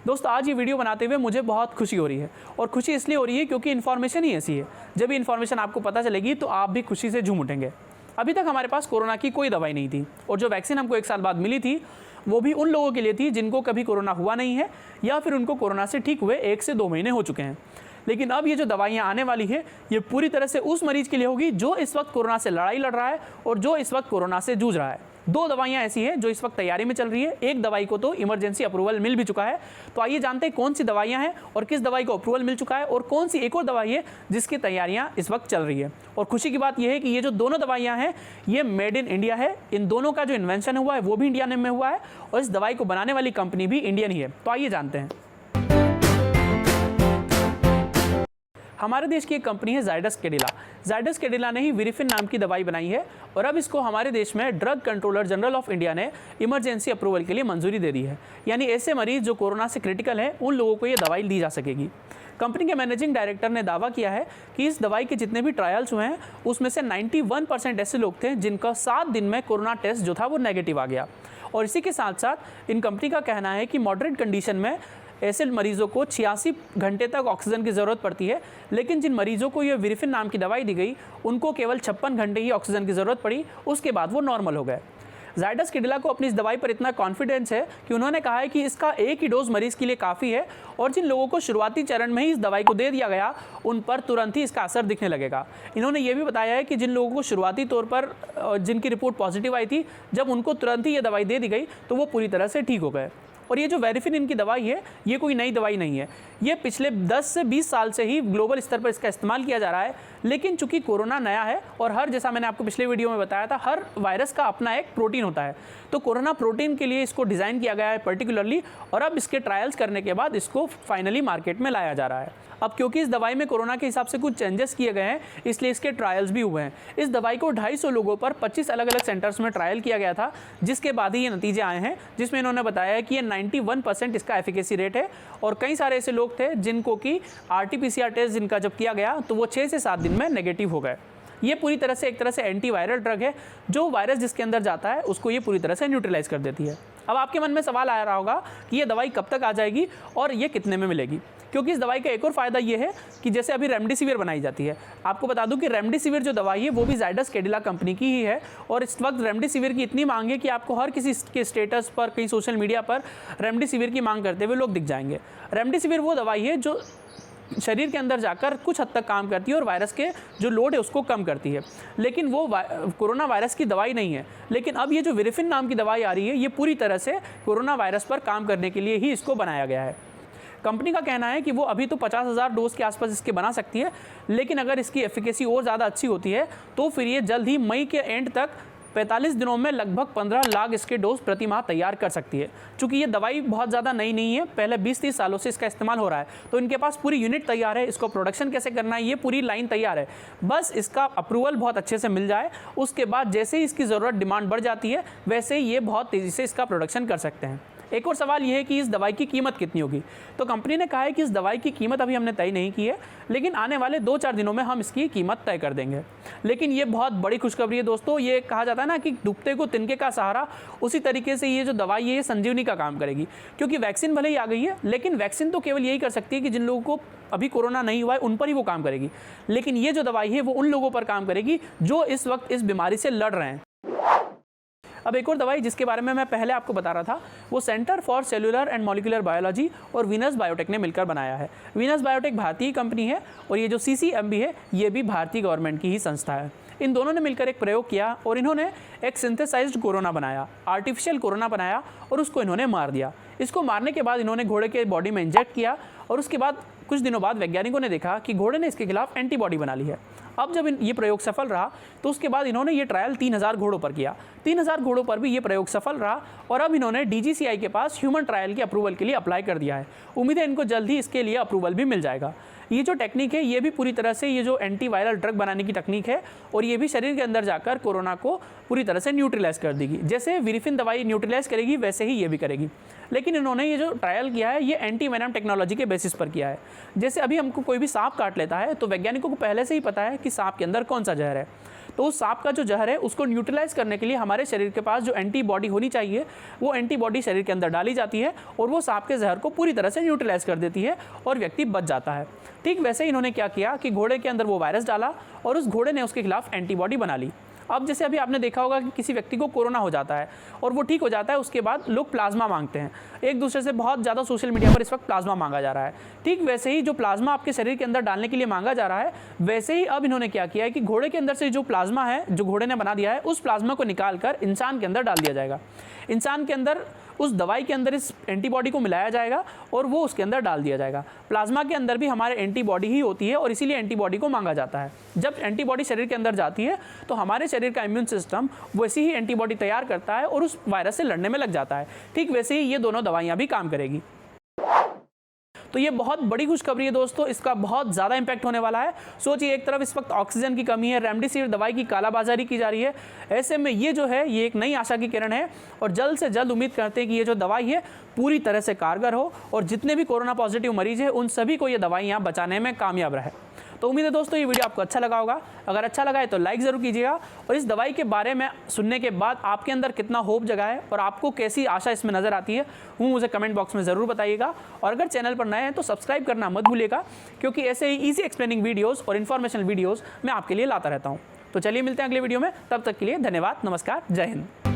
दोस्तों आज ये वीडियो बनाते हुए मुझे बहुत खुशी हो रही है, और खुशी इसलिए हो रही है क्योंकि इन्फॉर्मेशन ही ऐसी है, जब ये इन्फॉर्मेशन आपको पता चलेगी तो आप भी खुशी से झूम उठेंगे। अभी तक हमारे पास कोरोना की कोई दवाई नहीं थी, और जो वैक्सीन हमको 1 साल बाद मिली थी वो भी उन लोगों के लिए थी जिनको कभी कोरोना हुआ नहीं है या फिर उनको कोरोना से ठीक हुए 1 से 2 महीने हो चुके हैं। लेकिन अब ये जो दवाइयाँ आने वाली है ये पूरी तरह से उस मरीज के लिए होगी जो इस वक्त कोरोना से लड़ाई लड़ रहा है और जो इस वक्त कोरोना से जूझ रहा है। 2 दवाइयाँ ऐसी हैं जो इस वक्त तैयारी में चल रही है। एक दवाई को तो इमरजेंसी अप्रूवल मिल भी चुका है। तो आइए जानते हैं कौन सी दवाइयाँ हैं और किस दवाई को अप्रूवल मिल चुका है, और कौन सी एक और दवाई है जिसकी तैयारियाँ इस वक्त चल रही है। और खुशी की बात यह है कि ये जो दोनों दवाइयाँ हैं ये मेड इन इंडिया है। इन दोनों का जो इन्वेंशन हुआ है वो भी इंडिया में हुआ है, और इस दवाई को बनाने वाली कंपनी भी इंडियन ही है। तो आइए जानते हैं। हमारे देश की एक कंपनी है जाइडस कैडिला। जाइडस कैडिला ने ही विरिफिन नाम की दवाई बनाई है, और अब इसको हमारे देश में drug controller general of India ने इमरजेंसी अप्रूवल के लिए मंजूरी दे दी है। यानी ऐसे मरीज जो कोरोना से क्रिटिकल है उन लोगों को ये दवाई दी जा सकेगी। कंपनी के मैनेजिंग डायरेक्टर ने दावा किया है कि इस दवाई के जितने भी ट्रायल्स हुए हैं उसमें से 91% ऐसे लोग थे जिनका 7 दिन में कोरोना टेस्ट जो था वो नेगेटिव आ गया। और इसी के साथ साथ इन कंपनी का कहना है कि मॉडरेट कंडीशन में ऐसे मरीजों को 86 घंटे तक ऑक्सीजन की ज़रूरत पड़ती है, लेकिन जिन मरीजों को ये विरिफिन नाम की दवाई दी गई उनको केवल 56 घंटे ही ऑक्सीजन की ज़रूरत पड़ी, उसके बाद वो नॉर्मल हो गए। जाइडस कैडिला को अपनी इस दवाई पर इतना कॉन्फिडेंस है कि उन्होंने कहा है कि इसका एक ही डोज मरीज़ के लिए काफ़ी है, और जिन लोगों को शुरुआती चरण में ही इस दवाई को दे दिया गया उन पर तुरंत ही इसका असर दिखने लगेगा। इन्होंने ये भी बताया है कि जिन लोगों को शुरुआती तौर पर जिनकी रिपोर्ट पॉजिटिव आई थी, जब उनको तुरंत ही ये दवाई दे दी गई तो वो पूरी तरह से ठीक हो गए। और ये जो वेरिफिन इनकी दवाई है ये कोई नई दवाई नहीं है, ये पिछले 10 से 20 साल से ही ग्लोबल स्तर पर इसका इस्तेमाल किया जा रहा है। लेकिन चूंकि कोरोना नया है और हर, जैसा मैंने आपको पिछले वीडियो में बताया था, हर वायरस का अपना एक प्रोटीन होता है, तो कोरोना प्रोटीन के लिए इसको डिज़ाइन किया गया है पर्टिकुलरली, और अब इसके ट्रायल्स करने के बाद इसको फाइनली मार्केट में लाया जा रहा है। अब क्योंकि इस दवाई में कोरोना के हिसाब से कुछ चेंजेस किए गए हैं इसलिए इसके ट्रायल्स भी हुए हैं। इस दवाई को 250 लोगों पर 25 अलग अलग सेंटर्स में ट्रायल किया गया था, जिसके बाद ही ये नतीजे आए हैं, जिसमें इन्होंने बताया है कि ये 91% इसका एफिकेसी रेट है। और कई सारे ऐसे लोग थे जिनको कि RT-PCR टेस्ट जिनका जब किया गया तो वो 6 से 7 दिन में नेगेटिव हो गए। ये पूरी तरह से एक तरह से एंटीवायरल ड्रग है, जो वायरस जिसके अंदर जाता है उसको ये पूरी तरह से न्यूट्रलाइज कर देती है। अब आपके मन में सवाल आ रहा होगा कि ये दवाई कब तक आ जाएगी और ये कितने में मिलेगी, क्योंकि इस दवाई का एक और फ़ायदा ये है कि जैसे अभी रेमडेसिविर बनाई जाती है, आपको बता दूं कि रेमडेसिविर जो दवाई है वो भी जाइडस कैडिला कंपनी की ही है, और इस वक्त रेमडेसिविर की इतनी मांग है कि आपको हर किसी के स्टेटस पर, कहीं सोशल मीडिया पर रेमडेसिविर की मांग करते हुए लोग दिख जाएंगे। रेमडेसिविर वो दवाई है जो शरीर के अंदर जाकर कुछ हद तक काम करती है और वायरस के जो लोड है उसको कम करती है, लेकिन वो कोरोना वायरस की दवाई नहीं है। लेकिन अब ये जो विरिफिन नाम की दवाई आ रही है ये पूरी तरह से कोरोना वायरस पर काम करने के लिए ही इसको बनाया गया है। कंपनी का कहना है कि वो अभी तो 50,000 डोज के आसपास इसके बना सकती है, लेकिन अगर इसकी एफिकेसी और ज़्यादा अच्छी होती है तो फिर ये जल्द ही मई के एंड तक 45 दिनों में लगभग 15 लाख इसके डोज प्रति माह तैयार कर सकती है। चूँकि ये दवाई बहुत ज़्यादा नई नहीं है, पहले 20-30 सालों से इसका इस्तेमाल हो रहा है, तो इनके पास पूरी यूनिट तैयार है, इसको प्रोडक्शन कैसे करना है ये पूरी लाइन तैयार है। बस इसका अप्रूवल बहुत अच्छे से मिल जाए, उसके बाद जैसे ही इसकी ज़रूरत डिमांड बढ़ जाती है वैसे ही ये बहुत तेज़ी से इसका प्रोडक्शन कर सकते हैं। एक और सवाल ये है कि इस दवाई की कीमत कितनी होगी, तो कंपनी ने कहा है कि इस दवाई की कीमत अभी हमने तय नहीं की है, लेकिन आने वाले 2-4 दिनों में हम इसकी कीमत तय कर देंगे। लेकिन ये बहुत बड़ी खुशखबरी है दोस्तों। ये कहा जाता है ना कि डूबते को तिनके का सहारा, उसी तरीके से ये जो दवाई है ये संजीवनी का काम करेगी, क्योंकि वैक्सीन भले ही आ गई है, लेकिन वैक्सीन तो केवल यही कर सकती है कि जिन लोगों को अभी कोरोना नहीं हुआ है उन पर ही वो काम करेगी, लेकिन ये जो दवाई है वो उन लोगों पर काम करेगी जो इस वक्त इस बीमारी से लड़ रहे हैं। अब एक और दवाई जिसके बारे में मैं पहले आपको बता रहा था वो centre for cellular and molecular biology और वीनस बायोटेक ने मिलकर बनाया है। वीनस बायोटेक भारतीय कंपनी है और ये जो CCMB है ये भी भारतीय गवर्नमेंट की ही संस्था है। इन दोनों ने मिलकर एक प्रयोग किया और इन्होंने एक सिंथेसाइज्ड कोरोना बनाया, आर्टिफिशियल कोरोना बनाया, और उसको इन्होंने मार दिया। इसको मारने के बाद इन्होंने घोड़े के बॉडी में इंजेक्ट किया, और उसके बाद कुछ दिनों बाद वैज्ञानिकों ने देखा कि घोड़े ने इसके खिलाफ एंटीबॉडी बना ली है। अब जब ये प्रयोग सफल रहा तो उसके बाद इन्होंने ये ट्रायल 3000 घोड़ों पर किया। 3000 घोड़ों पर भी ये प्रयोग सफल रहा, और अब इन्होंने DGCI के पास ह्यूमन ट्रायल की अप्रूवल के लिए अप्लाई कर दिया है। उम्मीद है इनको जल्द ही इसके लिए अप्रूवल भी मिल जाएगा। ये जो टेक्निक है ये भी पूरी तरह से ये जो एंटीवायरल ड्रग बनाने की टेक्निक है, और ये भी शरीर के अंदर जाकर कोरोना को पूरी तरह से न्यूट्रलाइज कर देगी। जैसे विरिफिन दवाई न्यूट्रलाइज करेगी वैसे ही ये भी करेगी। लेकिन इन्होंने ये जो ट्रायल किया है ये एंटीवेनम टेक्नोलॉजी के बेसिस पर किया है। जैसे अभी हमको कोई भी सांप काट लेता है तो वैज्ञानिकों को पहले से ही पता है कि सांप के अंदर कौन सा जहर है, तो उस सांप का जो जहर है उसको न्यूट्रलाइज करने के लिए हमारे शरीर के पास जो एंटीबॉडी होनी चाहिए वो एंटीबॉडी शरीर के अंदर डाली जाती है और वो सांप के जहर को पूरी तरह से न्यूट्रलाइज कर देती है और व्यक्ति बच जाता है। ठीक वैसे ही इन्होंने क्या किया कि घोड़े के अंदर वो वायरस डाला और उस घोड़े ने उसके खिलाफ एंटीबॉडी बना ली। अब जैसे अभी आपने देखा होगा कि किसी व्यक्ति को कोरोना हो जाता है और वो ठीक हो जाता है, उसके बाद लोग प्लाज्मा मांगते हैं। एक दूसरे से बहुत ज़्यादा सोशल मीडिया पर इस वक्त प्लाज्मा मांगा जा रहा है। ठीक वैसे ही जो प्लाज्मा आपके शरीर के अंदर डालने के लिए मांगा जा रहा है, वैसे ही अब इन्होंने क्या किया है कि घोड़े के अंदर से जो प्लाज्मा है जो घोड़े ने बना दिया है, उस प्लाज्मा को निकाल कर इंसान के अंदर डाल दिया जाएगा। इंसान के अंदर उस दवाई के अंदर इस एंटीबॉडी को मिलाया जाएगा और वो उसके अंदर डाल दिया जाएगा। प्लाज्मा के अंदर भी हमारे एंटीबॉडी ही होती है और इसीलिए एंटीबॉडी को मांगा जाता है। जब एंटीबॉडी शरीर के अंदर जाती है तो हमारे शरीर का इम्यून सिस्टम वैसी ही एंटीबॉडी तैयार करता है और उस वायरस से लड़ने में लग जाता है। ठीक वैसे ही ये दोनों दवाइयाँ भी काम करेगी। तो ये बहुत बड़ी खुशखबरी है दोस्तों, इसका बहुत ज़्यादा इम्पैक्ट होने वाला है। सोचिए, एक तरफ इस वक्त ऑक्सीजन की कमी है, रेमडेसिविर दवाई की कालाबाजारी की जा रही है, ऐसे में ये जो है ये एक नई आशा की किरण है और जल्द से जल्द उम्मीद करते हैं कि ये जो दवाई है पूरी तरह से कारगर हो और जितने भी कोरोना पॉजिटिव मरीज हैं उन सभी को ये दवाइयाँ बचाने में कामयाब रहे। तो उम्मीद है दोस्तों ये वीडियो आपको अच्छा लगा होगा। अगर अच्छा लगा है तो लाइक ज़रूर कीजिएगा और इस दवाई के बारे में सुनने के बाद आपके अंदर कितना होप जगा है और आपको कैसी आशा इसमें नज़र आती है वो मुझे कमेंट बॉक्स में ज़रूर बताइएगा। और अगर चैनल पर नए हैं तो सब्सक्राइब करना मत भूलिएगा, क्योंकि ऐसे ही ईजी एक्सप्लेनिंग वीडियोज़ और इन्फॉर्मेशनल वीडियोज़ मैं आपके लिए लाता रहता हूँ। तो चलिए मिलते हैं अगले वीडियो में, तब तक के लिए धन्यवाद, नमस्कार, जय हिंद।